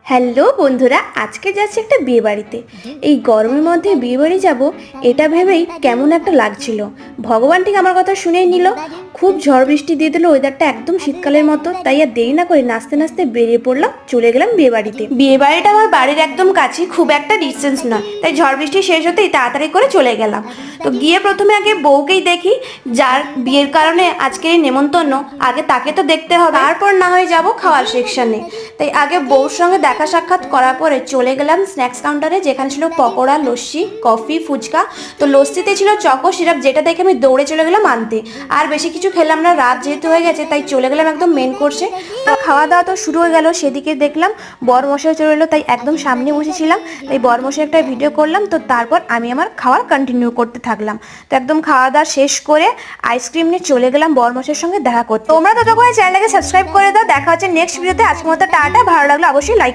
Hello বন্ধুরা, আজকে যাচ্ছি একটা বিয়ে বাড়িতে। এই গরমের মধ্যে বিয়ে বাড়ি যাবো এটা ভেবেই কেমন একটা লাগছিল। ভগবান ঠিক আমার কথা শুনেই নিল। খুব ঝড় বৃষ্টি দিয়ে দিল, ওয়েদারটা একদম শীতকালের মতো। তাই আর দেরি না করে নাচতে নাচতে বেরিয়ে পড়লাম, চলে গেলাম বিয়ে বাড়িতে। বিয়ে বাড়িটা আমার বাড়ির একদম কাছে, খুব একটা ডিস্টেন্স নয়। তাই ঝড় বৃষ্টি শেষ হতেই তাড়াতাড়ি করে চলে গেলাম। তো গিয়ে প্রথমে আগে বউকেই দেখি, যার বিয়ের কারণে আজকে এই নেমন্তন্ন, আগে তাকে তো দেখতে হবে, তারপর না হয় যাবো খাওয়ার সেকশনে। তাই আগে বউর সঙ্গে দেখা সাক্ষাৎ করার পরে চলে গেলাম স্ন্যাক্স কাউন্টারে, যেখানে ছিল পকোড়া, লস্যি, কফি, ফুচকা। তো লস্যিতে ছিল চকো সিরাপ, যেটা দেখে আমি দৌড়ে চলে গেলাম আনতে। আর বেশি কিছু খেলাম না, রাত যেহেতু হয়ে গেছে, তাই চলে গেলাম একদম মেন কোর্সে। তো খাওয়া দাওয়া তো শুরু হয়ে গেল, সেদিকে দেখলাম বরমশাই চলে এলো, তাই একদম সামনে বসেছিলাম। তাই বরমশাই একটা ভিডিও করলাম, তো তারপর আমি আমার খাওয়া কন্টিনিউ করতে থাকলাম। তো একদম খাওয়া দাওয়া শেষ করে আইসক্রিম নিয়ে চলে গেলাম বরমশাইয়ের সঙ্গে দেখা করতে। তোমরা ততক্ষণে চ্যানেলটাকে সাবস্ক্রাইব করে দাও। দেখা হচ্ছে নেক্সট ভিডিওতে। আজকের মতো টাটা। ভালো লাগলো অবশ্যই লাইক